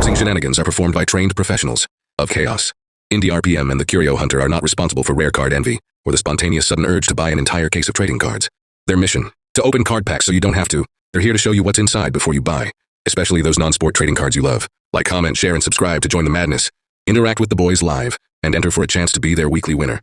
unforeseen shenanigans are performed by trained professionals of chaos. Indie RPM and the Curio Hunter are not responsible for rare card envy or the spontaneous sudden urge to buy an entire case of trading cards. Their mission: to open card packs so you don't have to. They're here to show you what's inside before you buy, especially those non-sport trading cards you love. Like, comment, share, and subscribe to join the madness. Interact with the boys live and enter for a chance to be their weekly winner.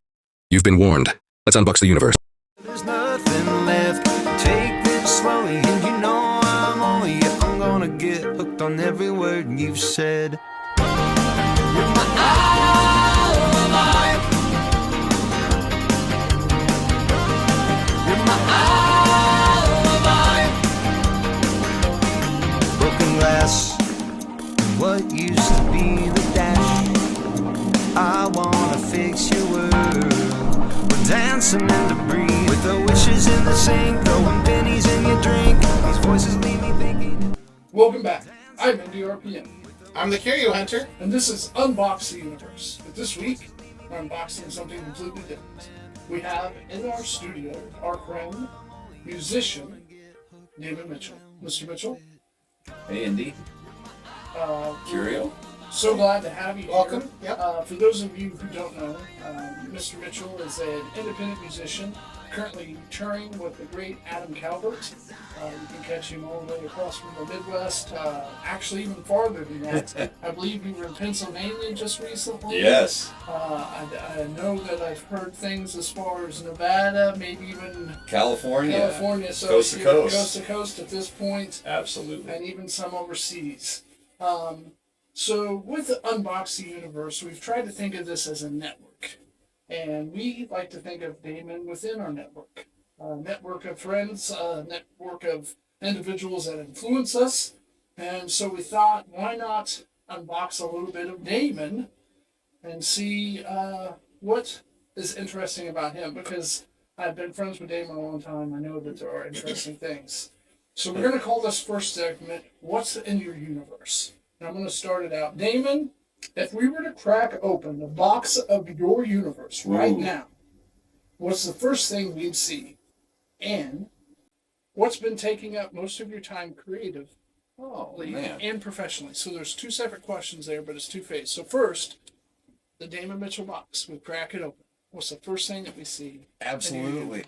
You've been warned. Let's unbox the universe. There's nothing left. Take this slowly, and you know I'm on you. I'm gonna get hooked on every word you've said. You're my alibi. You're my alibi. Broken glass, what used to be the dash. I wanna fix your world. We're dancing in debris with the wishes in the sink, throwing pennies in your drink. These voices leave me thinking. Welcome back. I'm Indie RPM. I'm the Curio Hunter. And this is Unbox the Universe. But this week, we're unboxing something completely different. We have in our studio our friend, musician, Damon Mitchell. Mr. Mitchell. Hey, Indy. Curio. So glad to have you Welcome. here. Yep. For those of you who don't know, Mr. Mitchell is an independent musician, currently touring with the great Adam Calvert. You can catch him all the way across from the Midwest, actually even farther than that. I believe you were in Pennsylvania just recently. Yes. I know that I've heard things as far as Nevada, maybe even California. So Coast to you're coast. coast to coast at this point. Absolutely. And even some overseas. So with Unbox the Universe, we've tried to think of this as a network. And we like to think of Damon within our network. A network of friends, a network of individuals that influence us. And so we thought, why not unbox a little bit of Damon and see what is interesting about him? Because I've been friends with Damon a long time. I know that there are interesting things. So we're going to call this first segment, What's in Your Universe? And I'm going to start it out. Damon, if we were to crack open the box of your universe right now, what's the first thing we'd see? And what's been taking up most of your time creatively and professionally? So there's two separate questions there, but it's two-phased. So first, the Damon Mitchell box. We crack it open. What's the first thing that we see? Absolutely.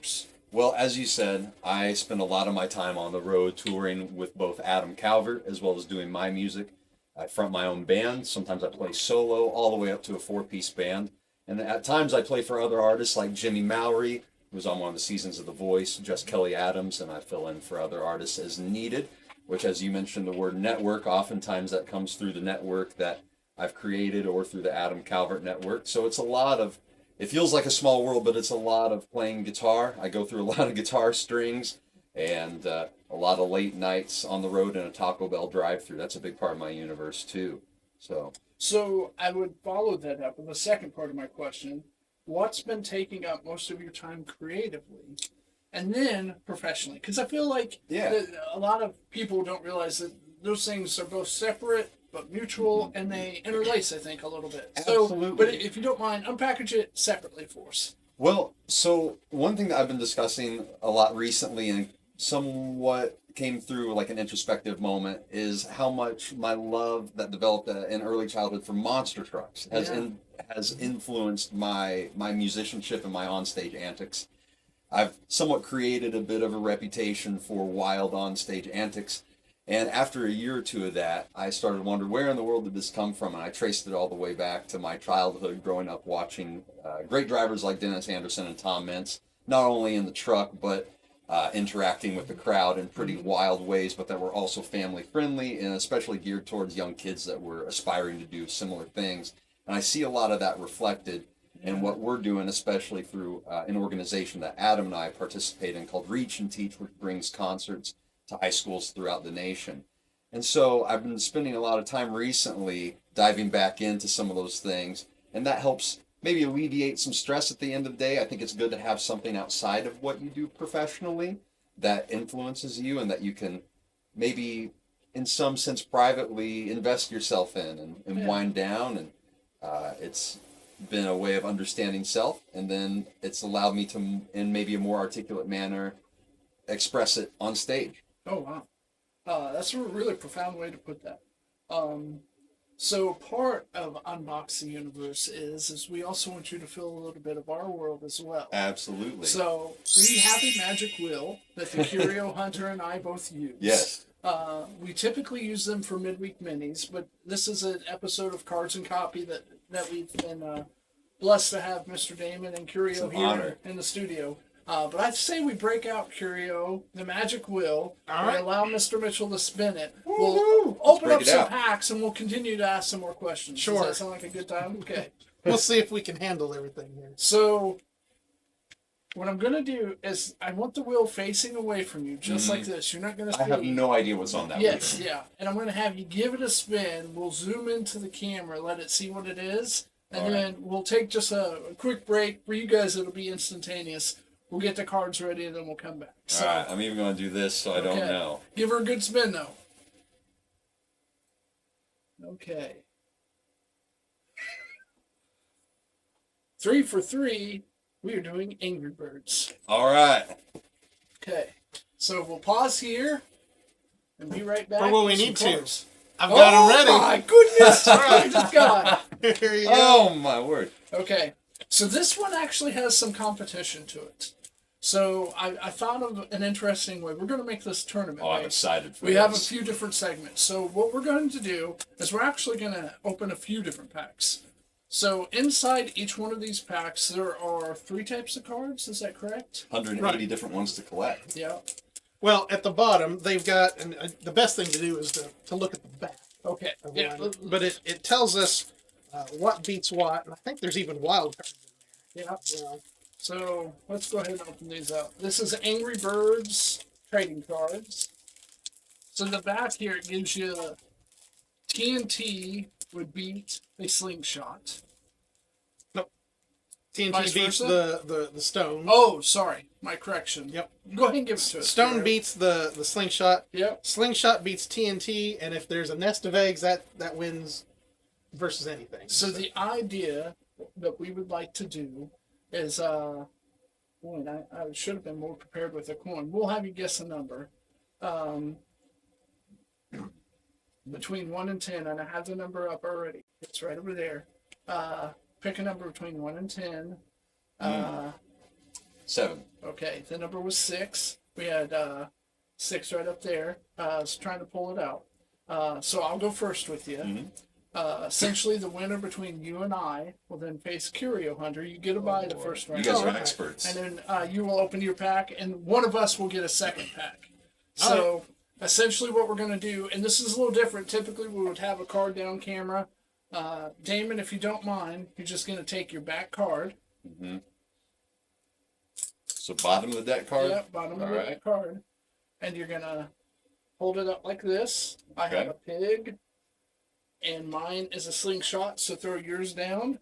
Well, as you said, I spend a lot of my time on the road touring with both Adam Calvert as well as doing my music. I front my own band. Sometimes I play solo, all the way up to a 4-piece band. And at times I play for other artists like Jimmy Mowry, who was on one of the seasons of The Voice, Just Kelly Adams, and I fill in for other artists as needed, which, as you mentioned, the word network, oftentimes that comes through the network that I've created or through the Adam Calvert network. So it's a lot of, it feels like a small world, but it's a lot of playing guitar. I go through a lot of guitar strings and a lot of late nights on the road in a Taco Bell drive-thru. That's a big part of my universe too. So I would follow that up with the second part of my question. What's been taking up most of your time creatively? And then professionally? Because I feel like a lot of people don't realize that those things are both separate but mutual, and they interlace, I think, a little bit. Absolutely. So, but if you don't mind, unpackage it separately for us. Well, so one thing that I've been discussing a lot recently and somewhat came through like an introspective moment is how much my love that developed in early childhood for monster trucks has influenced my musicianship and my onstage antics. I've somewhat created a bit of a reputation for wild onstage antics, and after a year or two of that, I started wondering where in the world did this come from, and I traced it all the way back to my childhood growing up watching great drivers like Dennis Anderson and Tom Mintz, not only in the truck but interacting with the crowd in pretty wild ways, but that were also family friendly and especially geared towards young kids that were aspiring to do similar things. And I see a lot of that reflected in what we're doing, especially through an organization that Adam and I participate in called Reach and Teach, which brings concerts to high schools throughout the nation. And so I've been spending a lot of time recently diving back into some of those things, and that helps maybe alleviate some stress at the end of the day. I think it's good to have something outside of what you do professionally that influences you and that you can maybe in some sense privately invest yourself in and wind down. And it's been a way of understanding self, and then it's allowed me to, in maybe a more articulate manner, express it on stage. Oh, wow. That's a really profound way to put that. So part of Unbox the Universe is we also want you to feel a little bit of our world as well. Absolutely. So we have a magic wheel that the Curio Hunter and I both use. Yes. We typically use them for midweek minis, but this is an episode of Cards and Copy that we've been blessed to have Mr. Damon and Curio here honor. in the studio. But I'd say we break out Curio, the magic wheel, All we right. allow Mr. Mitchell to spin it. Woo-hoo! We'll open break up it some out. packs and we'll continue to ask some more questions. Sure. Does that sound like a good time? Okay. We'll see if we can handle everything here. So what I'm going to do is I want the wheel facing away from you, just like this. You're not going to see. I have no idea what's on that. Yes, wheel. yeah. And I'm going to have you give it a spin. We'll zoom into the camera, let it see what it is. And All right. then we'll take just a quick break. For you guys, it'll be instantaneous. We'll get the cards ready and then we'll come back. So, All right. I'm even going to do this so I don't Okay. know. Give her a good spin, though. Okay. 3 for 3. We are doing Angry Birds. All right. Okay. So we'll pause here and be right back. For what we with some need to. cards. I've got Oh them ready. my goodness! Praise God. Here you go. Oh my word. Okay. So this one actually has some competition to it. So I found an interesting way. We're going to make this tournament. Oh, I'm based. excited for We this. have a few different segments. So what we're going to do is we're actually going to open a few different packs. So inside each one of these packs, there are 3 types of cards. Is that correct? 180 Right. different ones to collect. Yeah. Well, at the bottom, they've got, and the best thing to do is to look at the back. Okay. Of Yeah. one. But it tells us what beats what, and I think there's even wild cards Yeah. in there. You know. So let's go ahead and open these up. This is Angry Birds trading cards. So the back here it gives you TNT would beat a slingshot. TNT Vice beats versa? the stone. Oh, sorry, my correction. Yep. Go ahead and give it to us. Stone Jared. beats the slingshot. Yep. Slingshot beats TNT, and if there's a nest of eggs, that wins versus anything. So the idea that we would like to do is, boy, I should have been more prepared with a coin. We'll have you guess a number. Between 1 and 10, and I have the number up already. It's right over there. Pick a number between 1 and 10. 7. Okay, the number was 6. We had 6 right up there. I was trying to pull it out. So I'll go first with you. Mm-hmm. Essentially, the winner between you and I will then face Curio Hunter. You get a bye the first You round. guys are Alright. experts. And then you will open your pack, and one of us will get a second pack. So essentially what we're going to do, and this is a little different. Typically, we would have a card down camera. Damon, if you don't mind, you're just going to take your back card. Mm-hmm. So bottom of the deck card? Yep, bottom of the Alright. card. And you're going to hold it up like this. I have Okay. a pig, and mine is a slingshot, so throw yours down.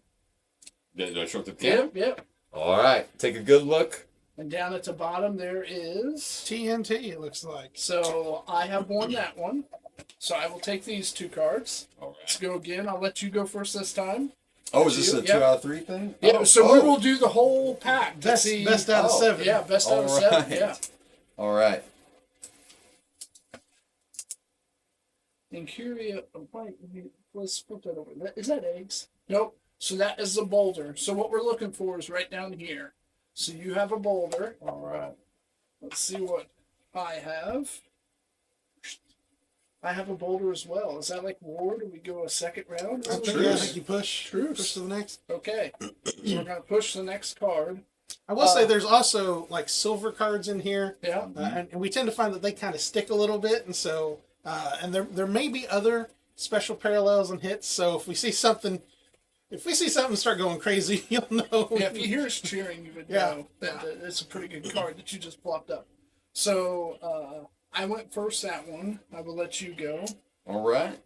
Did I show it to the camera? Yep. All right. Take a good look. And down at the bottom there is... TNT, it looks like. So I have won that one. So I will take these 2 cards. All Let's right. go again. I'll let you go first this time. Oh, is this a Yep. 2 out of 3 thing? Yeah, Oh, so we oh. will do the whole pack. to Best, see- best out of Oh, 7. Yeah, best out of All 7. right. Yeah. All right. And Curio, wait, let's flip that over. Is that eggs? Nope. So that is the boulder. So what we're looking for is right down here. So you have a boulder. All right. Let's see what I have. I have a boulder as well. Is that like war? Do we go a second round? I think, Truce. yeah, I think you push Truce. to the next. Okay. So we're going to push the next card. I will say there's also like silver cards in here, Yeah. and we tend to find that they kind of stick a little bit, and so and there may be other special parallels and hits. So if we see something start going crazy, you'll know. Yeah, if you hear us cheering, you would Yeah. know that it's a pretty good card that you just plopped up. So I went first that one. I will let you go. All right.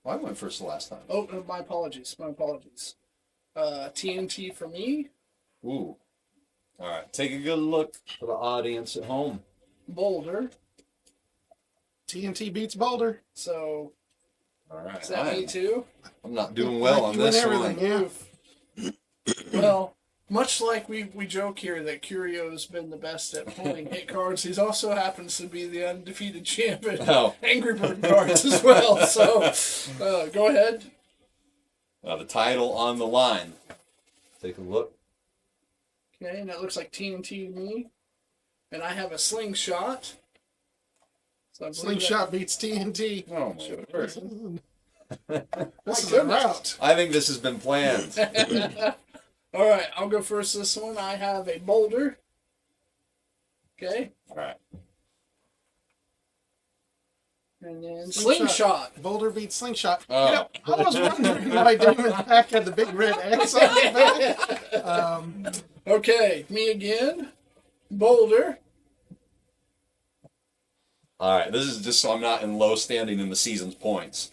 Well, I went first the last time. Oh, my apologies. My apologies. TNT for me. Ooh. All right. Take a good look for the audience at home. Boulder. TNT beats Boulder. So All right. is that me too? I'm not doing well on You win this everything, one. yeah. Well, much like we joke here that Curio's been the best at pulling hit cards, he also happens to be the undefeated champion Angry Bird cards as well. So, go ahead. The title on the line. Take a look. Okay, and that looks like TNT to me. And I have a slingshot. So Slingshot beats TNT. Oh, my word. This is a route. I think this has been planned. All right, I'll go first this one. I have a boulder. Okay. All right. And then slingshot. Boulder beats slingshot. Oh. You know, I was wondering why Damon's pack had the big red X on the back. Okay, me again. Boulder. All right. This is just so I'm not in low standing in the season's points.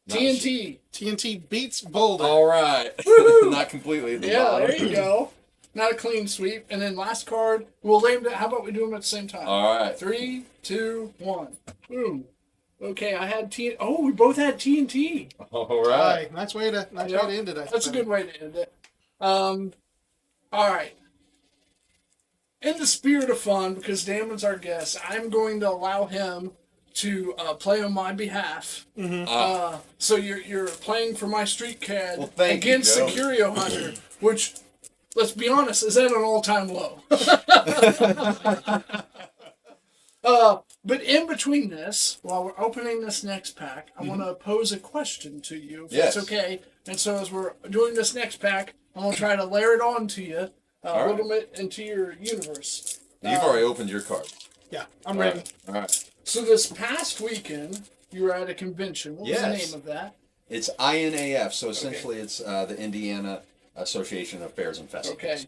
TNT. TNT beats Boulder. All right. Not completely at the Yeah, bottom. there you go. Not a clean sweep. And then last card, we'll name it. How about we do them at the same time? All right. 3, 2, 1. Boom. Okay, I had TNT. Oh, we both had TNT. All right. Aye, nice way to end it. That's a good way to end it. All right. In the spirit of fun, because Damon's our guest, I'm going to allow him to play on my behalf. So you're playing for my street cad against the Curio Hunter, which, let's be honest, is at an all-time low. But in between this, while we're opening this next pack, I want to pose a question to you, if that's okay. And so as we're doing this next pack, I'm going to try to layer it on to you a little bit into your universe. You've already opened your card. Yeah, I'm ready. All right. So this past weekend, you were at a convention. What was the name of that? It's INAF, so essentially it's the Indiana Association of Fairs and Festivals. Okay.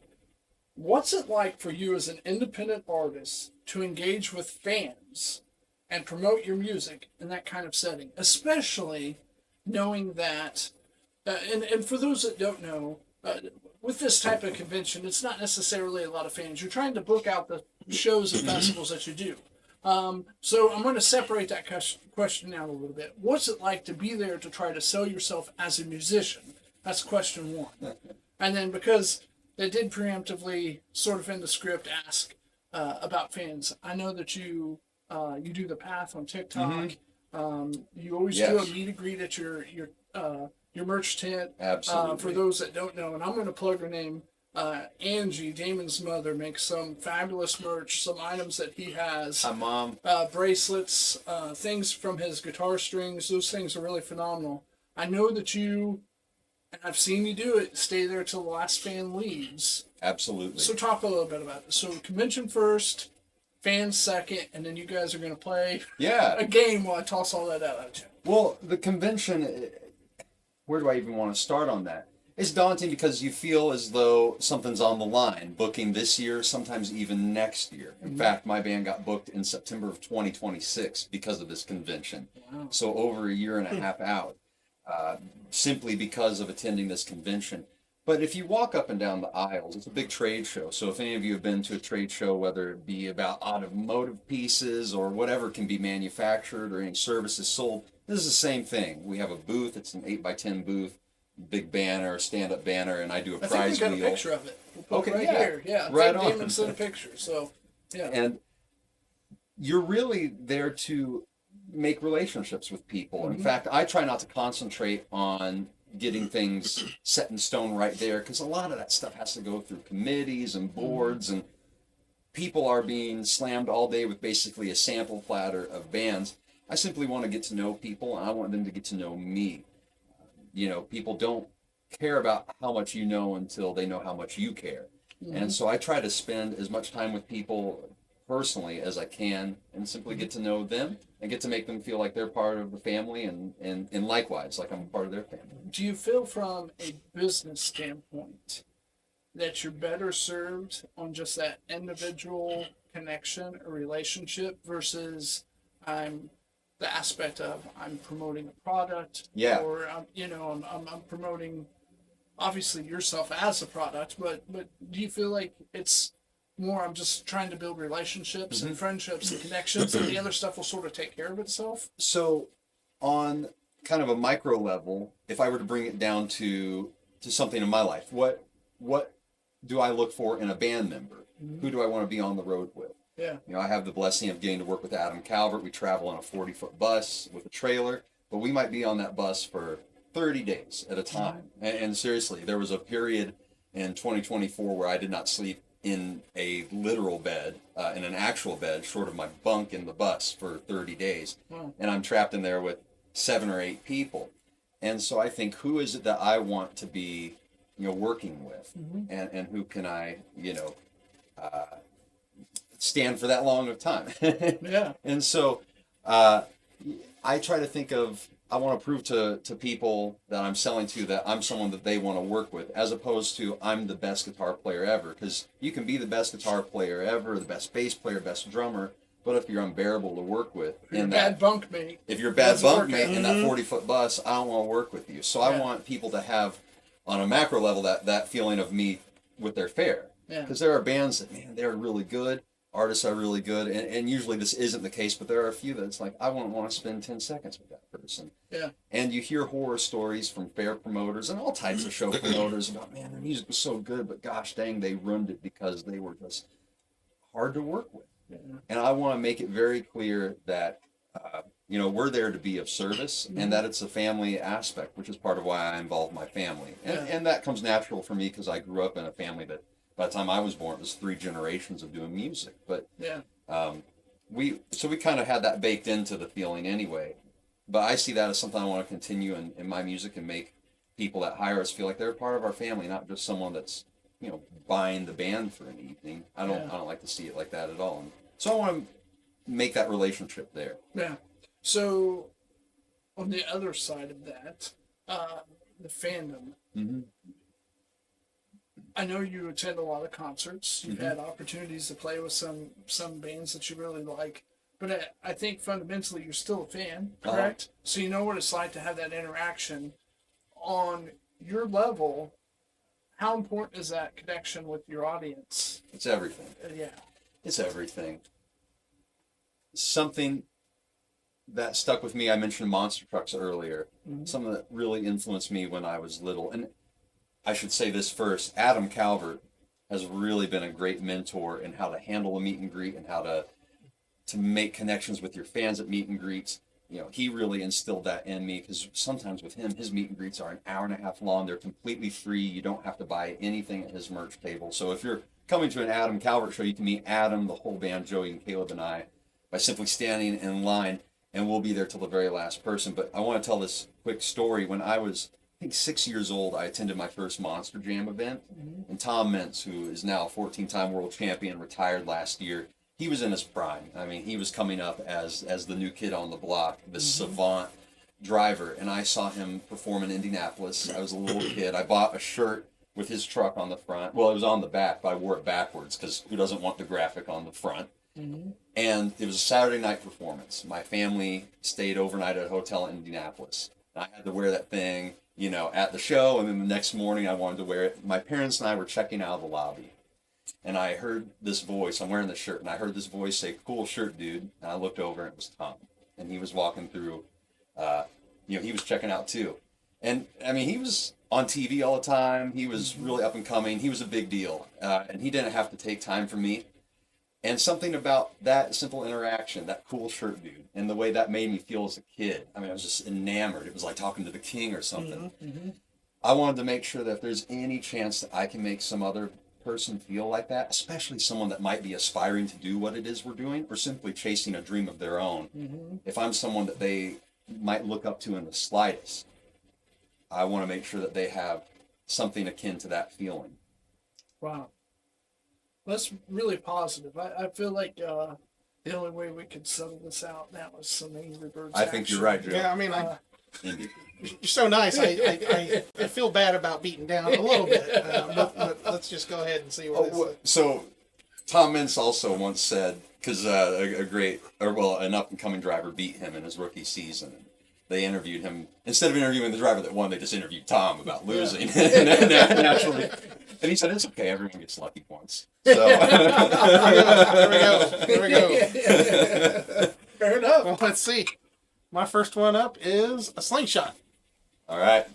What's it like for you as an independent artist to engage with fans and promote your music in that kind of setting, especially knowing that, and for those that don't know, with this type of convention, it's not necessarily a lot of fans. You're trying to book out the shows and festivals that you do. So I'm going to separate that question out a little bit. What's it like to be there to try to sell yourself as a musician? That's question one. And then because they did preemptively, sort of in the script, ask about fans. I know that you do the path on TikTok. You always do a meet and greet at your merch tent. Absolutely. For those that don't know, and I'm going to plug her name. Angie, Damon's mother, makes some fabulous merch, some items that he has. Hi, Mom. Bracelets, things from his guitar strings. Those things are really phenomenal. I know that you, and I've seen you do it, stay there till the last fan leaves. Absolutely. So talk a little bit about it. So convention first, fans second, and then you guys are going to play a game while I toss all that out at you. Well, the convention, where do I even want to start on that? It's daunting because you feel as though something's on the line, booking this year, sometimes even next year. In fact, my band got booked in September of 2026 because of this convention. Wow. So over a year and a half out, simply because of attending this convention. But if you walk up and down the aisles, it's a big trade show. So if any of you have been to a trade show, whether it be about automotive pieces or whatever can be manufactured or any services sold, this is the same thing. We have a booth. It's an 8x10 booth. Big banner, stand-up banner, and I do a prize wheel. I think we got a picture of it. We'll put it right here. Yeah, right on. on. Damon sent a picture, so yeah. And you're really there to make relationships with people. In fact, I try not to concentrate on getting things set in stone right there, because a lot of that stuff has to go through committees and boards, and people are being slammed all day with basically a sample platter of bands. I simply want to get to know people, and I want them to get to know me. You know, people don't care about how much you know until they know how much you care. And so I try to spend as much time with people personally as I can and simply get to know them and get to make them feel like they're part of the family and likewise, like I'm a part of their family. Do you feel from a business standpoint that you're better served on just that individual connection or relationship versus the aspect of I'm promoting a product, or I'm promoting obviously yourself as a product, but do you feel like it's more I'm just trying to build relationships and friendships and connections, and the other stuff will sort of take care of itself? So on kind of a micro level, if I were to bring it down to to something in my life. What do I look for in a band member? Who do I want to be on the road with? Yeah. You know, I have the blessing of getting to work with Adam Calvert. We travel on a 40-foot bus with a trailer, but we might be on that bus for 30 days at a time. And seriously, there was a period in 2024 where I did not sleep in a literal bed, in an actual bed, short of my bunk in the bus for 30 days. And I'm trapped in there with 7 or 8 people. And so I think, who is it that I want to be, you know, working with? And who can I, you know, stand for that long of time? Yeah. And so I try to think of, I want to prove to people that I'm selling to that I'm someone that they want to work with, as opposed to I'm the best guitar player ever. Because you can be the best guitar player ever, the best bass player, best drummer, but if you're unbearable to work with, You're a bad bunkmate. if you're a bad Doesn't work bunkmate out. in that 40-foot bus, I don't want to work with you. So I want people to have, on a macro level, that feeling of me with their fare. Yeah. Because there are bands that, man, they're really good. Artists are really good. And usually this isn't the case, but there are a few that's like, I wouldn't want to spend 10 seconds with that person. Yeah. And you hear horror stories from fair promoters and all types of show promoters about, man, their music was so good, but gosh dang, they ruined it because they were just hard to work with. Yeah. And I want to make it very clear that, you know, we're there to be of service, and that it's a family aspect, which is part of why I involve my family. And that comes natural for me because I grew up in a family that, by the time I was born, it was 3 generations of doing music. But we kind of had that baked into the feeling anyway. But I see that as something I want to continue in my music and make people that hire us feel like they're part of our family, not just someone that's, you know, buying the band for an evening. I don't like to see it like that at all. And so I want to make that relationship there. Yeah. So on the other side of that, the fandom. I know you attend a lot of concerts. You've had opportunities to play with some bands that you really like. But I think fundamentally you're still a fan, correct? So you know what it's like to have that interaction. On your level, how important is that connection with your audience? It's everything. Yeah. It's everything. Something that stuck with me, I mentioned monster trucks earlier. Something that really influenced me when I was little. And I should say this first, Adam Calvert has really been a great mentor in how to handle a meet and greet and how to make connections with your fans at meet and greets. You know, he really instilled that in me, because sometimes with him, his meet and greets are an hour and a half long. They're completely free. You don't have to buy anything at his merch table. So if you're coming to an Adam Calvert show, you can meet Adam, the whole band, Joey and Caleb and I, by simply standing in line, and we'll be there till the very last person. But I want to tell this quick story. When I was, I think, 6 years old, I attended my first Monster Jam event, and Tom Mintz, who is now a 14-time world champion, retired last year. He was in his prime. I mean, he was coming up as the new kid on the block, this savant driver. And I saw him perform in Indianapolis. I was a little kid. I bought a shirt with his truck on the front. Well, it was on the back, but I wore it backwards because who doesn't want the graphic on the front? And it was a Saturday night performance. My family stayed overnight at a hotel in Indianapolis. And I had to wear that thing, you know, at the show. And then the next morning I wanted to wear it. My parents and I were checking out of the lobby. And I heard this voice, I'm wearing this shirt, and I heard this voice say, "Cool shirt, dude." And I looked over, and it was Tom. And he was walking through, you know, he was checking out too. And, I mean, he was on TV all the time. He was really up and coming. He was a big deal. And he didn't have to take time from me. And something about that simple interaction, that cool shirt, dude, and the way that made me feel as a kid. I mean, I was just enamored. It was like talking to the king or something. I wanted to make sure that if there's any chance that I can make some other person feel like that, especially someone that might be aspiring to do what it is we're doing, or simply chasing a dream of their own. If I'm someone that they might look up to in the slightest, I want to make sure that they have something akin to that feeling. Wow. That's really positive. I feel like the only way we could settle this out now is some Angry Birds I think action. you're right, Joe. Yeah, I mean, Indeed. you're so nice. I feel bad about beating down a little bit, but let's just go ahead and see what this is. So Tom Mintz also once said, because an up-and-coming driver beat him in his rookie season. They interviewed him. Instead of interviewing the driver that won, they just interviewed Tom about losing. Naturally. And he said, "It's okay, everyone gets lucky once." So. There we go. Fair enough. Well, let's see. My first one up is a slingshot. All right.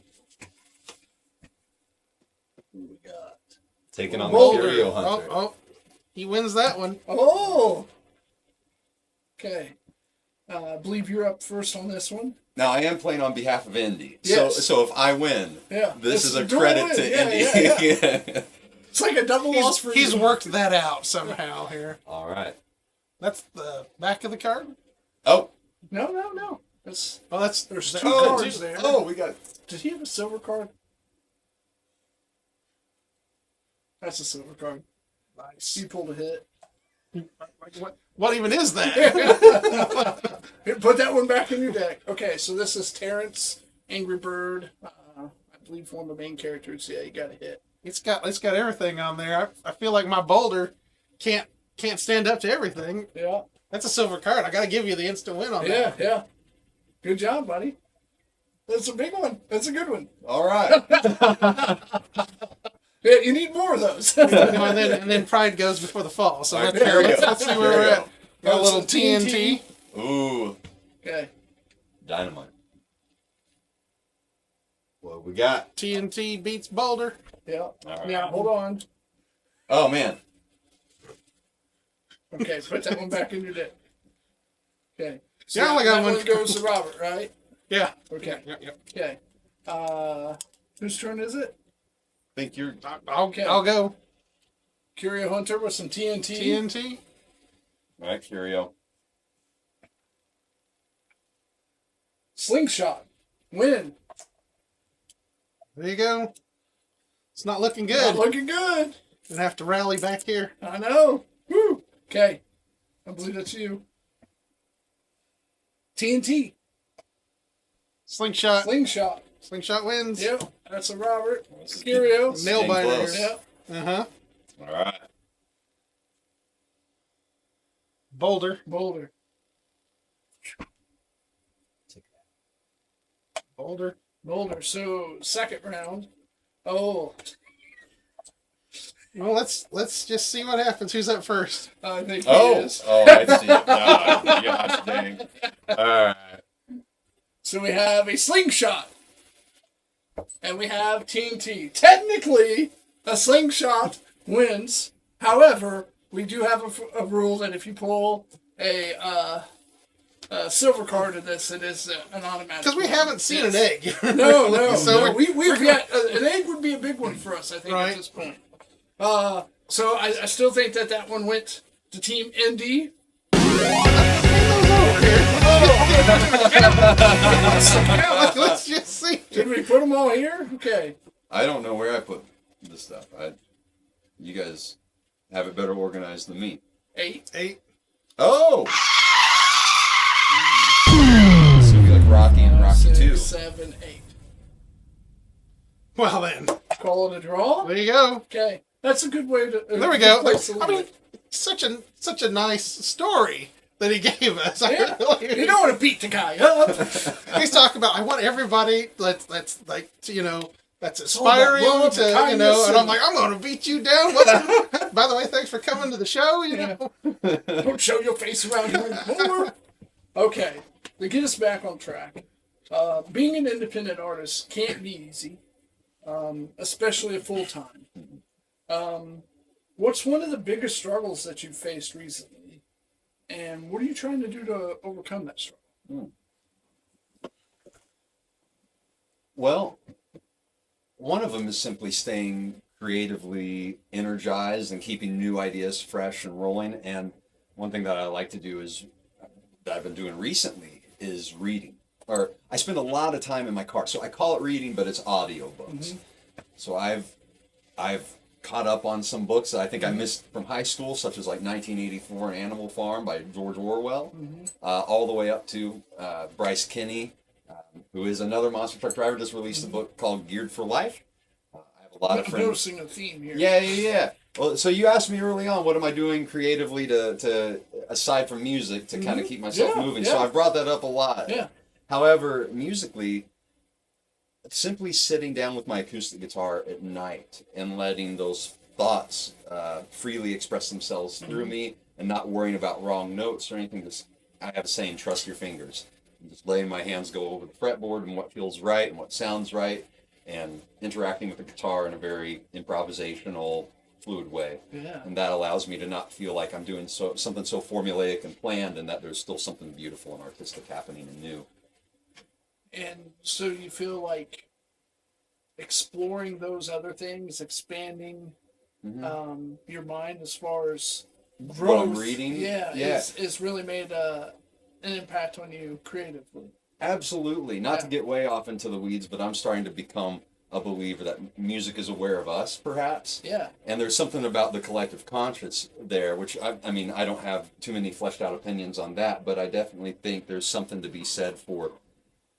Taking on Boulder. the Curio Hunter. Oh, he wins that one. Oh! Okay. I believe you're up first on this one. Now, I am playing on behalf of Indy. Yes. So if I win, Yeah. this is a dual credit win. to Yeah, Indy. yeah. It's like a double loss for He's you. worked that out somehow here. All right. That's the back of the card? Oh. No. There's two Oh, cards there. oh, we got... Did he have a silver card? That's a silver card. Nice. He pulled a hit. What even is that? Here, put that one back in your deck. Okay, so this is Terrence, Angry Bird. I believe one of the main characters. Yeah, you got a hit. It's got everything on there. I feel like my boulder can't stand up to everything. Yeah. That's a silver card. I got to give you the instant win on that. Yeah. Good job, buddy. That's a big one. That's a good one. All right. Yeah, you need more of those. and then pride goes before the fall. So All right, let's, there we go. let's see where we're at. Got a little Some TNT. Ooh. Okay. Dynamite. What we got? TNT beats boulder. Yeah. All right. Now, hold on. Oh, man. Okay, put that one back in your deck. Okay. So Yeah, I only got that one. one goes to Robert, right? Yeah. Okay. Yep. Okay. Whose turn is it? I think you're... I'll go. Curio Hunter with some TNT. TNT. All right, Curio. Slingshot. Win. There you go. It's not looking Not good. looking good. Gonna have to rally back here. I know. Woo. Okay. I believe that's you. TNT. Slingshot. Slingshot. Slingshot wins. Yep. That's a Robert. Curio. Nail Staying biter. close. Yep. Uh-huh. All right. Boulder. Boulder. Boulder. Boulder. So second round. Oh, Well, let's just see what happens. Who's up first? I think he Oh. is. Oh, I see. Oh, gosh dang. All right. So we have a slingshot. And we have TNT. Technically, a slingshot wins. However, we do have a rule that if you pull a silver card in this, it is an automatic. Because we win. haven't seen an egg. No. So We've got an egg would be a big one for us, I think, Right. at this point. So I still think that one went to Team ND. Let's just see. Did we put them all here? Okay. I don't know where I put this stuff. You guys have it better organized than me. 8. 8. Oh! This would be like Rocky and Rocky 6, 2. 7, 8. Well then, Call it a draw. there you go. Okay, that's a good way to. There we go. place to I leave mean, it. such a nice story that he gave us. Yeah. You don't want to beat the guy up. He's talking about I want everybody that's like that's all about aspiring love to and kindness and I'm like I'm gonna beat you down. By the way, thanks for coming to the show. You know. Don't show your face around here anymore. Okay, to get us back on track, being an independent artist can't be easy, especially a full time. What's one of the biggest struggles that you've faced recently, and what are you trying to do to overcome that struggle? Well, one of them is simply staying creatively energized and keeping new ideas fresh and rolling. And one thing that I like to do is, that I've been doing recently, is reading. Or I spend a lot of time in my car. So I call it reading, but it's audio books. So I've caught up on some books that I think I missed from high school, such as like 1984 and Animal Farm by George Orwell, all the way up to Bryce Kinney, who is another monster truck driver, just released a book called Geared for Life. I have a lot of I'm friends. noticing a theme here. Yeah. Well, so you asked me early on, what am I doing creatively to aside from music, to kind of keep myself moving? So I brought that up a lot. Yeah. However, musically, simply sitting down with my acoustic guitar at night and letting those thoughts freely express themselves through me and not worrying about wrong notes or anything. Just, I have a saying, trust your fingers. And just letting my hands go over the fretboard and what feels right and what sounds right, and interacting with the guitar in a very improvisational, fluid way. Yeah. And that allows me to not feel like I'm doing something so formulaic and planned, and that there's still something beautiful and artistic happening and new. And so you feel like exploring those other things, expanding your mind as far as growth, What I'm reading, is really made an impact on you creatively. Absolutely. Not to get way off into the weeds, but I'm starting to become a believer that music is aware of us, perhaps. Yeah. And there's something about the collective conscious there, which I mean, I don't have too many fleshed out opinions on that, but I definitely think there's something to be said for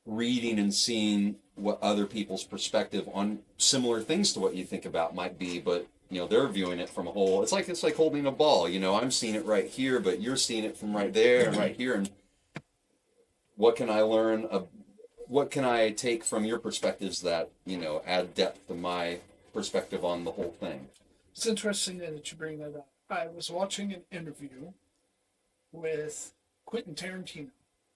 reading and seeing what other people's perspective on similar things to what you think about might be, but you know, they're viewing it from a whole, it's like holding a ball, you know, I'm seeing it right here, but you're seeing it from right there and right here, and what can I learn, what can I take from your perspectives that, you know, add depth to my perspective on the whole thing? It's interesting that you bring that up. I was watching an interview with Quentin Tarantino,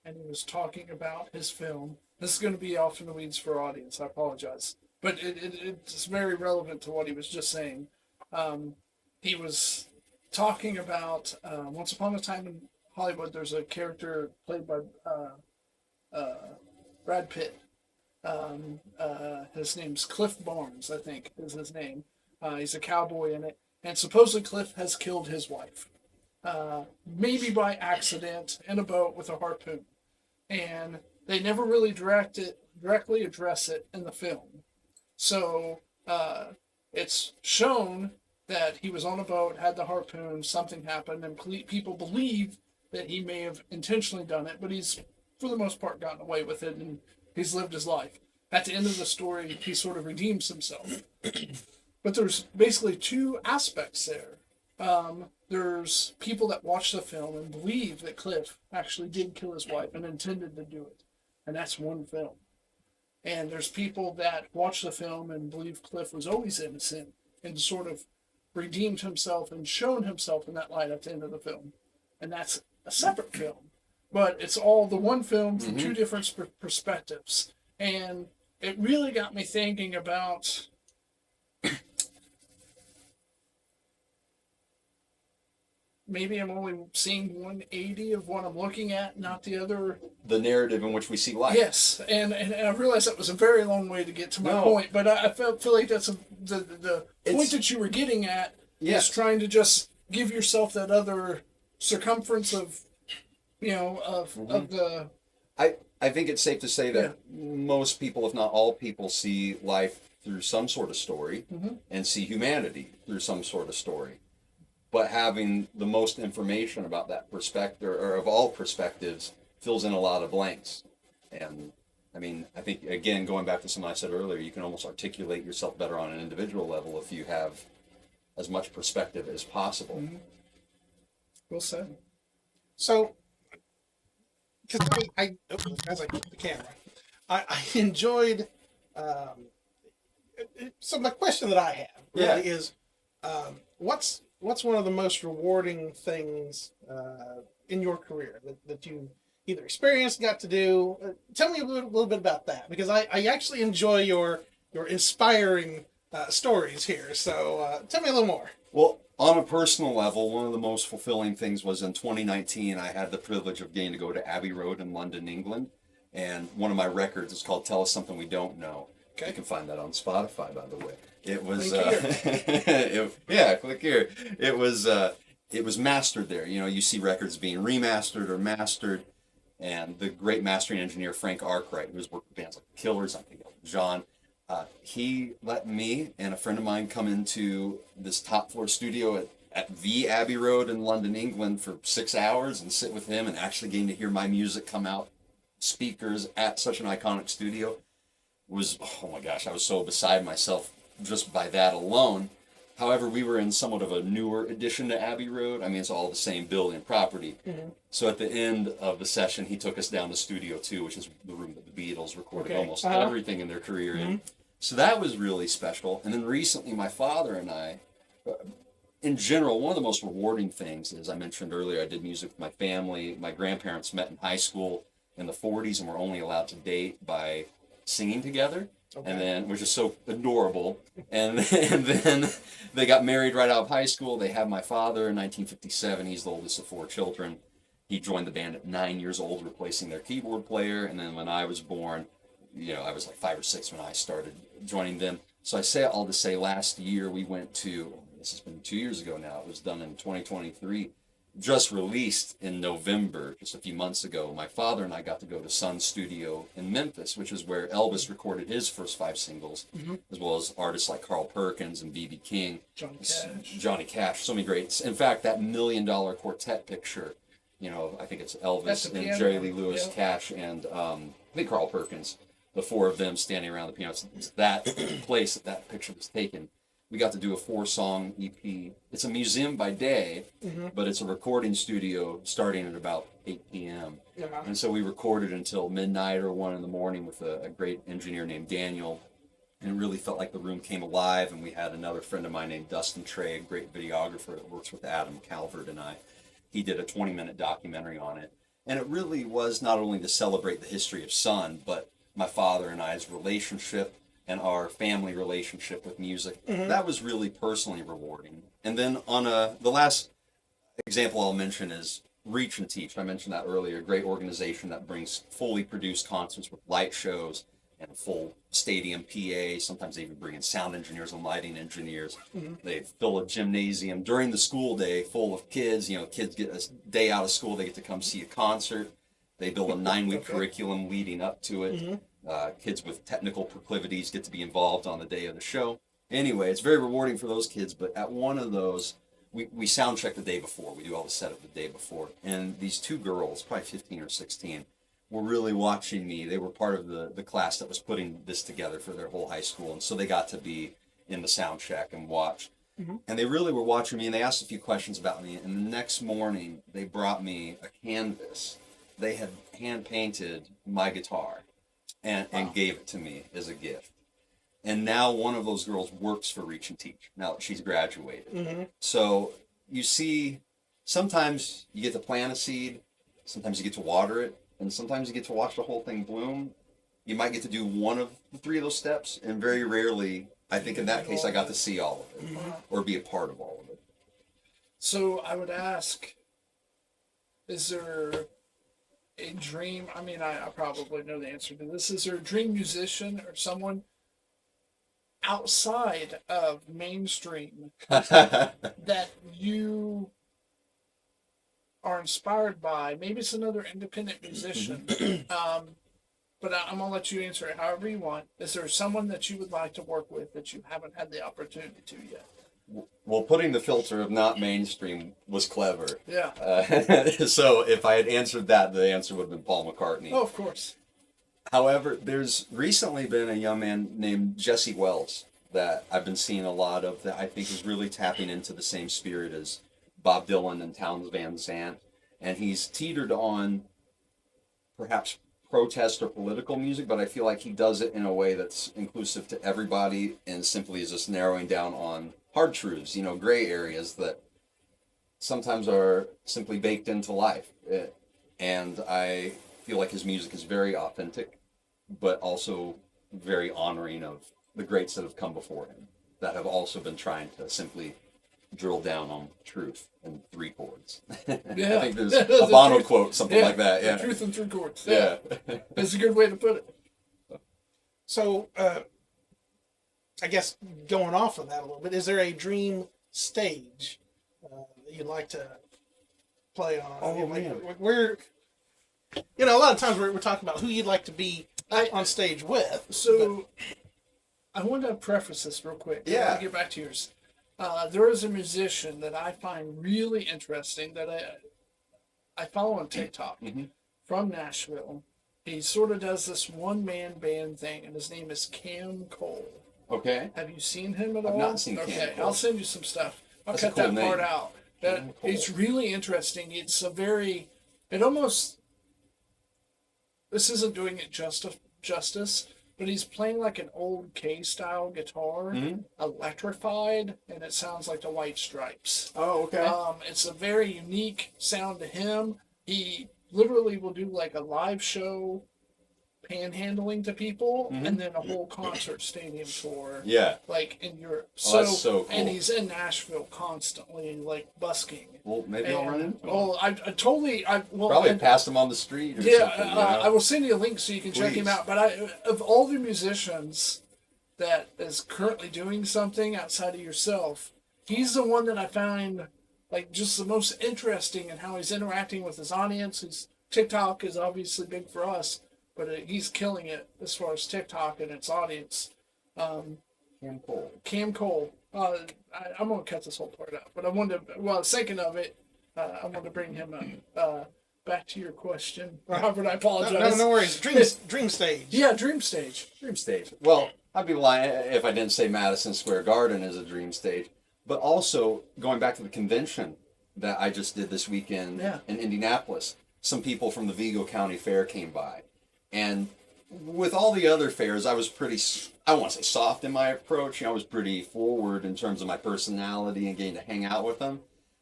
and he was talking about his film. This is going to be off in the weeds for our audience, I apologize. But it's very relevant to what he was just saying. He was talking about Once Upon a Time in Hollywood, there's a character played by Brad Pitt. His name's Cliff Barnes, I think is his name. He's a cowboy in it. And supposedly Cliff has killed his wife. Maybe by accident in a boat with a harpoon. And they never really directly address it in the film. So it's shown that he was on a boat, had the harpoon, something happened, and people believe that he may have intentionally done it, but he's, for the most part, gotten away with it, and he's lived his life. At the end of the story, he sort of redeems himself. But there's basically two aspects there. There's people that watch the film and believe that Cliff actually did kill his wife and intended to do it. And that's one film. And there's people that watch the film and believe Cliff was always innocent and sort of redeemed himself and shown himself in that light at the end of the film. And that's a separate film. But it's all the one film from two different perspectives. And it really got me thinking about maybe I'm only seeing 180 of what I'm looking at, not the other. The narrative in which we see life. Yes, and I realized that was a very long way to get to my point, but I feel like that's the point that you were getting at is trying to just give yourself that other circumference of, you know, of the. I think it's safe to say that most people, if not all people, see life through some sort of story and see humanity through some sort of story. But having the most information about that perspective, or of all perspectives, fills in a lot of blanks. And I mean, I think, again, going back to something I said earlier, you can almost articulate yourself better on an individual level if you have as much perspective as possible. Well said. So, because as I keep the camera, I enjoyed. So my question that I have really is, what's one of the most rewarding things in your career that you either experienced, got to do? Tell me a little bit about that, because I actually enjoy your inspiring stories here. So tell me a little more. Well, on a personal level, one of the most fulfilling things was in 2019, I had the privilege of getting to go to Abbey Road in London, England. And one of my records is called Tell Us Something We Don't Know. Okay. You can find that on Spotify, by the way. It was, click here. It was mastered there. You know, you see records being remastered or mastered. And the great mastering engineer, Frank Arkwright, who's worked with bands like Killers, I think John, he let me and a friend of mine come into this top floor studio at the Abbey Road in London, England for 6 hours and sit with him and actually getting to hear my music come out speakers at such an iconic studio was, oh my gosh, I was so beside myself just by that alone. However, we were in somewhat of a newer addition to Abbey Road. I mean, it's all the same building property. So at the end of the session, he took us down to Studio 2, which is the room that the Beatles recorded almost everything in their career in. So that was really special. And then recently, my father and I, in general, one of the most rewarding things, as I mentioned earlier, I did music with my family. My grandparents met in high school in the 40s and were only allowed to date by singing together. and then which is so adorable. And then they got married right out of high school. They had my father in 1957. He's the oldest of 4 children. He joined the band at 9 years old, replacing their keyboard player. And then when I was born, I was like 5 or 6 when I started joining them. So I say all to say, last year we went to, this has been 2 years ago now, it was done in 2023, just released in November, just a few months ago. My father and I got to go to Sun Studio in Memphis, which is where Elvis recorded his first 5 singles, as well as artists like Carl Perkins and B.B. King, Johnny Cash, so many greats. In fact, that $1 Million Quartet picture, I think it's Elvis and Jerry Lee Lewis, Cash, and I think Carl Perkins, the 4 of them standing around the piano. It's that place that picture was taken. We got to do a 4-song EP. It's a museum by day, but it's a recording studio starting at about 8 p.m. And so we recorded until midnight or 1 in the morning with a great engineer named Daniel. And it really felt like the room came alive. And we had another friend of mine named Dustin Trey, a great videographer that works with Adam Calvert and I. He did a 20-minute documentary on it. And it really was not only to celebrate the history of Sun, but my father and I's relationship and our family relationship with music. That was really personally rewarding. And then on the last example I'll mention is Reach and Teach. I mentioned that earlier. A great organization that brings fully produced concerts with light shows and a full stadium PA. Sometimes they even bring in sound engineers and lighting engineers. They fill a gymnasium during the school day full of kids. Kids get a day out of school. They get to come see a concert. They build a 9-week curriculum leading up to it. Kids with technical proclivities get to be involved on the day of the show. Anyway, it's very rewarding for those kids, but at one of those, we sound check the day before. We do all the setup the day before. And these 2 girls, probably 15 or 16, were really watching me. They were part of the class that was putting this together for their whole high school. And so they got to be in the sound check and watch. And they really were watching me, and they asked a few questions about me. And the next morning, they brought me a canvas. They had hand-painted my guitar and gave it to me as a gift. And now one of those girls works for Reach and Teach, now that she's graduated. So you see, sometimes you get to plant a seed, sometimes you get to water it, and sometimes you get to watch the whole thing bloom. You might get to do one of the 3 of those steps, and very rarely, I think in that case, I got to see all of it or be a part of all of it. So I would ask, is there a dream? I mean, I probably know the answer to this. Is there a dream musician or someone outside of mainstream that you are inspired by? Maybe it's another independent musician, but I'm going to let you answer it however you want. Is there someone that you would like to work with that you haven't had the opportunity to yet? Well, putting the filter of not mainstream was clever. Yeah. So if I had answered that, the answer would have been Paul McCartney. Oh, of course. However, there's recently been a young man named Jesse Wells that I've been seeing a lot of that I think is really tapping into the same spirit as Bob Dylan and Townes Van Zandt. And he's teetered on perhaps protest or political music, but I feel like he does it in a way that's inclusive to everybody and simply is just narrowing down on hard truths, gray areas that sometimes are simply baked into life. And I feel like his music is very authentic, but also very honoring of the greats that have come before him, that have also been trying to simply drill down on truth in 3 chords. Yeah. I think there's a Bono quote, something like that. Yeah. Truth in 3 chords. Yeah. That's a good way to put it. So, I guess going off of that a little bit, is there a dream stage that you'd like to play on? Oh, like, man. Where, a lot of times we're talking about who you'd like to be on stage with. So, I want to preface this real quick. Yeah. I'll get back to yours. There is a musician that I find really interesting that I follow on TikTok from Nashville. He sort of does this one-man band thing, and his name is Cam Cole. Okay. Have you seen him at all? I've not seen Cam Okay, Cole. I'll send you some stuff. I'll That's a cut cool that name. part out. It's really interesting. It's this isn't doing it justice, but he's playing like an old K-style guitar, electrified, and it sounds like the White Stripes. Oh, okay. It's a very unique sound to him. He literally will do like a live show panhandling to people, and then a whole concert stadium tour. Yeah. Like in Europe. Oh, that's so cool. And he's in Nashville constantly, like busking. Well, maybe I'll run into him. Well, I totally. Probably passed him on the street or yeah, something. I will send you a link so you can check him Please. out. But of all the musicians that is currently doing something outside of yourself, he's the one that I find like just the most interesting in how he's interacting with his audience. His TikTok is obviously big for us, but he's killing it as far as TikTok and its audience. Cam Cole. I'm going to cut this whole part out, but I wanted to, well, I was thinking of it, I wanted to bring him up. Back to your question, Robert, I apologize. No worries. Dream Stage. Yeah, Dream Stage. Dream Stage. Well, I'd be lying if I didn't say Madison Square Garden is a dream stage. But also, going back to the convention that I just did this weekend in Indianapolis, some people from the Vigo County Fair came by. And with all the other fairs, I was pretty, I won't say soft in my approach. I was pretty forward in terms of my personality and getting to hang out with them.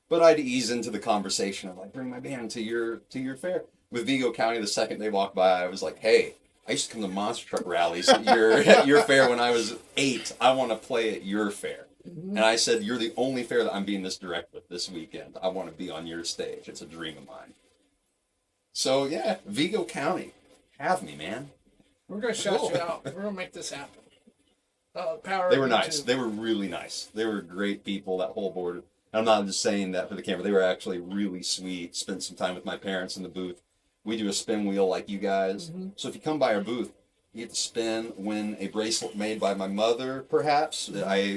But I'd ease into the conversation of like, bring my band to your fair. With Vigo County, the second they walked by, I was like, hey, I used to come to monster truck rallies at your fair when I was 8. I want to play at your fair. Mm-hmm. And I said, you're the only fair that I'm being this direct with this weekend. I want to be on your stage. It's a dream of mine. So yeah, Vigo County, have me, man. We're going to shout you out. We're going to make this happen. They were nice. They were really nice. They were great people, that whole board. I'm not just saying that for the camera. They were actually really sweet. Spent some time with my parents in the booth. We do a spin wheel like you guys. Mm-hmm. So if you come by our booth, you get to spin, win a bracelet made by my mother, perhaps.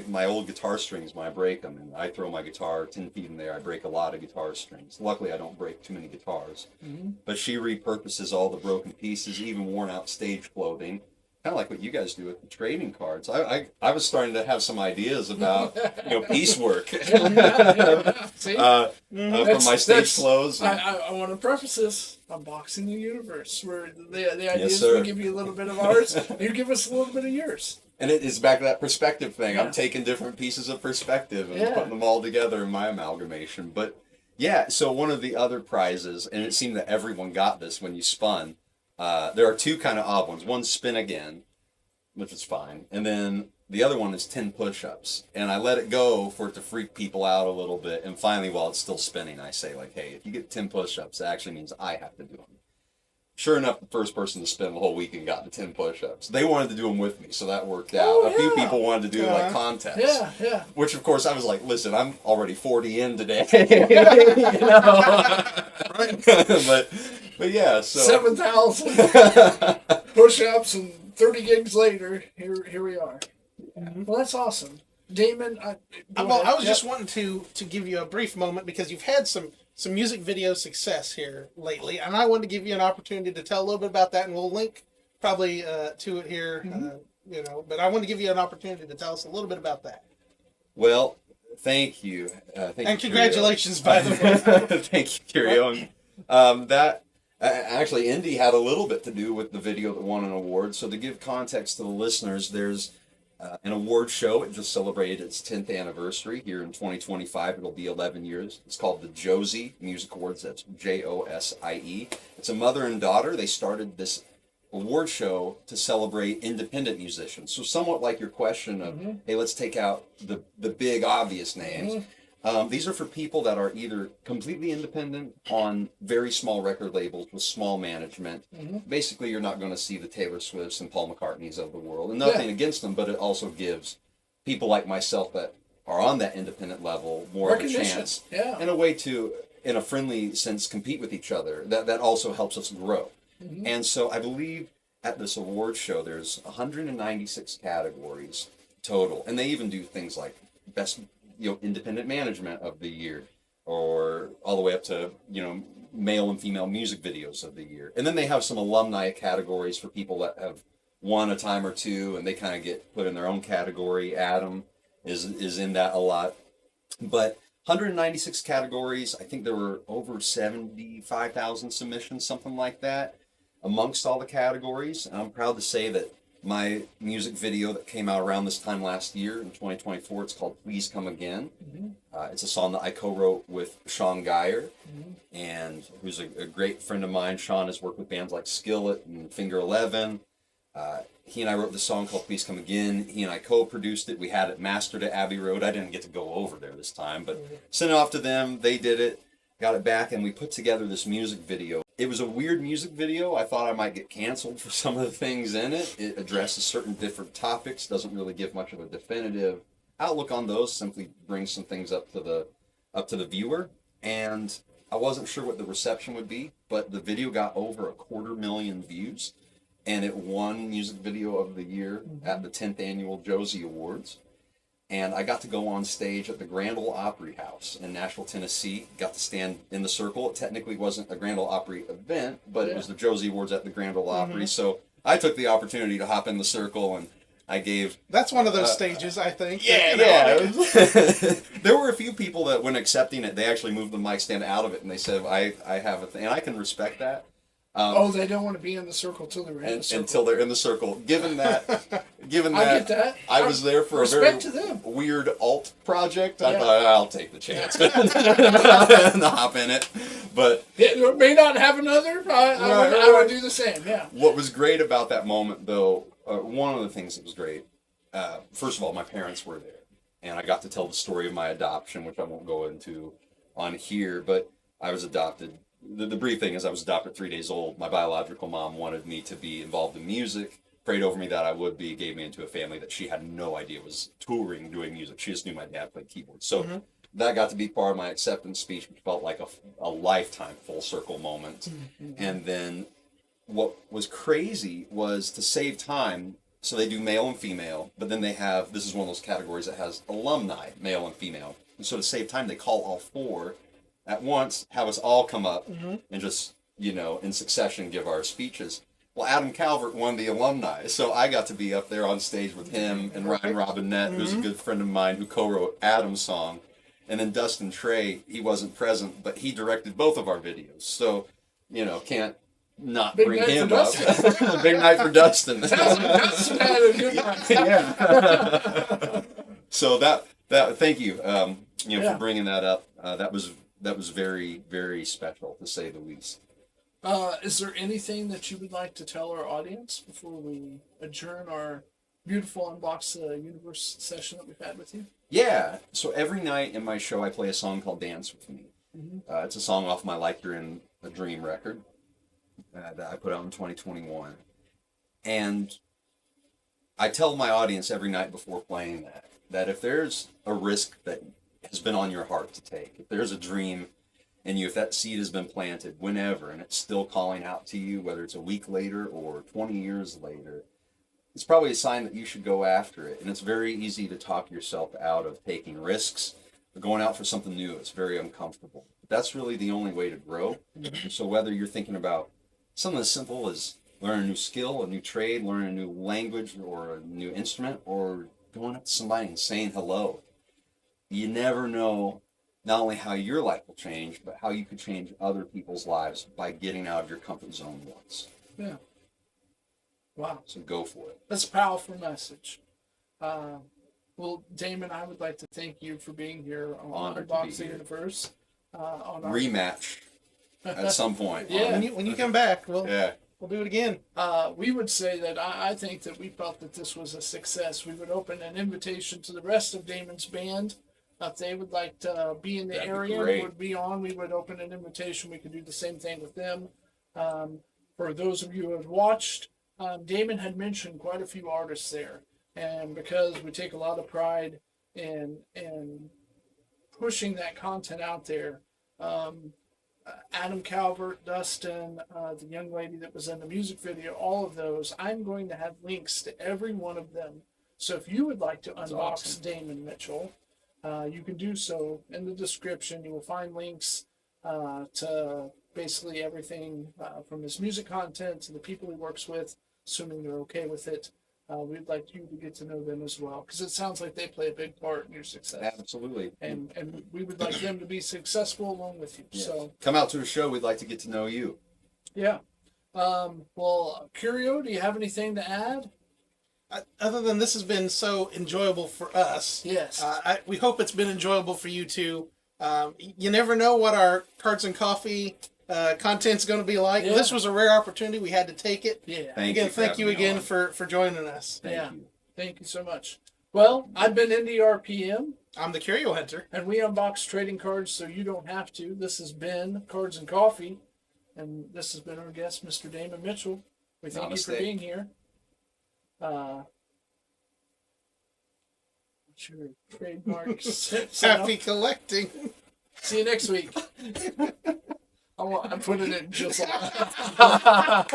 My old guitar strings, when I break them, and I throw my guitar 10 feet in there, I break a lot of guitar strings. Luckily, I don't break too many guitars. Mm-hmm. But she repurposes all the broken pieces, even worn out stage clothing. Kind of like what you guys do with the trading cards. I was starting to have some ideas about piecework from my stage clothes. I want to preface this: unboxing the universe, where the idea is we give you a little bit of ours, you give us a little bit of yours. And it is back to that perspective thing. Yeah. I'm taking different pieces of perspective and putting them all together in my amalgamation. But yeah, so one of the other prizes, and it seemed that everyone got this when you spun. There are 2 kind of odd ones. One, spin again, which is fine. And then the other one is 10 push-ups. And I let it go for it to freak people out a little bit. And finally, while it's still spinning, I say, like, hey, if you get 10 push-ups, that actually means I have to do them. Sure enough, the first person to spin the whole weekend got the 10 push-ups. They wanted to do them with me, so that worked out. A few people wanted to do like contests. Yeah. Which, of course, I was like, listen, I'm already 40 in today. But yeah, so 7,000 push-ups and 30 gigs later, here we are. Mm-hmm. Well, that's awesome, Damon. I was just wanting to give you a brief moment because you've had some music video success here lately, and I wanted to give you an opportunity to tell a little bit about that, and we'll link probably to it here. Mm-hmm. But I want to give you an opportunity to tell us a little bit about that. Well, thank you. And congratulations, by the way. Thank you, Curio. Actually, Indy had a little bit to do with the video that won an award. So to give context to the listeners, there's an award show. It just celebrated its 10th anniversary here in 2025. It'll be 11 years. It's called the Josie Music Awards. That's Josie. It's a mother and daughter. They started this award show to celebrate independent musicians. So somewhat like your question of, hey, let's take out the big obvious names. Mm-hmm. These are for people that are either completely independent on very small record labels with small management. Mm-hmm. Basically, you're not going to see the Taylor Swifts and Paul McCartneys of the world. And nothing against them, but it also gives people like myself that are on that independent level more of a chance. Yeah. And a way to, in a friendly sense, compete with each other. That also helps us grow. Mm-hmm. And so I believe at this award show, there's 196 categories total. And they even do things like best independent management of the year, or all the way up to, male and female music videos of the year. And then they have some alumni categories for people that have won a time or two, and they kind of get put in their own category. Adam is in that a lot. But 196 categories, I think there were over 75,000 submissions, something like that, amongst all the categories. And I'm proud to say that my music video that came out around this time last year in 2024, it's called Please Come Again. Mm-hmm. It's a song that I co-wrote with Sean Geyer, and who's a great friend of mine. Sean has worked with bands like Skillet and Finger 11. He and I wrote this song called Please Come Again. He and I co-produced it. We had it mastered at Abbey Road. I didn't get to go over there this time, but sent it off to them. They did it, got it back, and we put together this music video. It was a weird music video. I thought I might get canceled for some of the things in it. It addresses certain different topics, doesn't really give much of a definitive outlook on those, simply brings some things up to the viewer. And I wasn't sure what the reception would be, but the video got over 250,000 views, and it won Music Video of the Year at the 10th Annual Josie Awards. And I got to go on stage at the Grand Ole Opry House in Nashville, Tennessee. Got to stand in the circle. It technically wasn't a Grand Ole Opry event, but it was the Josie Awards at the Grand Ole Opry. So I took the opportunity to hop in the circle, and I gave... That's one of those stages, I think. Yeah. There were a few people that, when accepting it, they actually moved the mic stand out of it, and they said, I have a thing. And I can respect that. They don't want to be in the circle till they're in the circle. Until they're in the circle. Given that, I get that. I was there for a very weird alt project. I thought I'll take the chance and hop in it. But it may not have another. I would do the same. Yeah. What was great about that moment, though, one of the things that was great. First of all, my parents were there, and I got to tell the story of my adoption, which I won't go into on here. But I was adopted. The brief thing is I was adopted 3 days old. My biological mom wanted me to be involved in music, prayed over me that I would be, gave me into a family that she had no idea was touring, doing music. She just knew my dad played keyboard. So that got to be part of my acceptance speech, which felt like a lifetime full circle moment. And then what was crazy was to save time. So they do male and female, but then they have, this is one of those categories that has alumni, male and female. And so to save time, they call all four at once, have us all come up and just, in succession give our speeches. Well, Adam Calvert won the alumni, so I got to be up there on stage with him and Ryan Robinette, who's a good friend of mine who co-wrote Adam's song. And then Dustin Trey, he wasn't present, but he directed both of our videos. So, can't not Big bring night him for up. Dustin. Big night for Dustin. Dustin had a good night. Yeah. So thank you, for bringing that up. That was very, very special, to say the least. Is there anything that you would like to tell our audience before we adjourn our beautiful Unbox Universe session that we've had with you? Yeah. So every night in my show, I play a song called Dance With Me. It's a song off my Like You're in a Dream record that I put out in 2021. And I tell my audience every night before playing that if there's a risk that has been on your heart to take, if there's a dream in you, if that seed has been planted whenever and it's still calling out to you, whether it's a week later or 20 years later, it's probably a sign that you should go after it. And it's very easy to talk yourself out of taking risks or going out for something new. It's very uncomfortable. But that's really the only way to grow. So whether you're thinking about something as simple as learning a new skill, a new trade, learning a new language or a new instrument, or going up to somebody and saying hello, you never know not only how your life will change, but how you could change other people's lives by getting out of your comfort zone once. Yeah. Wow. So go for it. That's a powerful message. Well, Damon, I would like to thank you for being here on Unbox the Universe. On our rematch at some point. Yeah. When you come back, we'll do it again. We would say that I think that we felt that this was a success. We would open an invitation to the rest of Damon's band. If they would like to be in the area, would be on, we would open an invitation. We could do the same thing with them. For those of you who have watched, Damon had mentioned quite a few artists there. And because we take a lot of pride in pushing that content out there, Adam Calvert, Dustin, the young lady that was in the music video, all of those, I'm going to have links to every one of them. So if you would like to unbox Damon Mitchell, you can do so in the description. You will find links to basically everything from his music content to the people he works with, assuming they're okay with it. We'd like you to get to know them as well, because it sounds like they play a big part in your success. Absolutely. And we would like them to be successful along with you. Yes. So come out to the show. We'd like to get to know you. Yeah. Well, Curio, do you have anything to add? other than this has been so enjoyable for us. Yes. We hope it's been enjoyable for you too. You never know what our Cards and Coffee content's going to be like. Yeah. This was a rare opportunity. We had to take it. Yeah. Thank you again for joining us. Thank you. Thank you so much. Well, I've been NDRPM. I'm the Curio Hunter. And we unbox trading cards so you don't have to. This has been Cards and Coffee. And this has been our guest, Mr. Damon Mitchell. We thank you for being here. What's your trademark? Happy collecting. See you next week. I'm putting it just like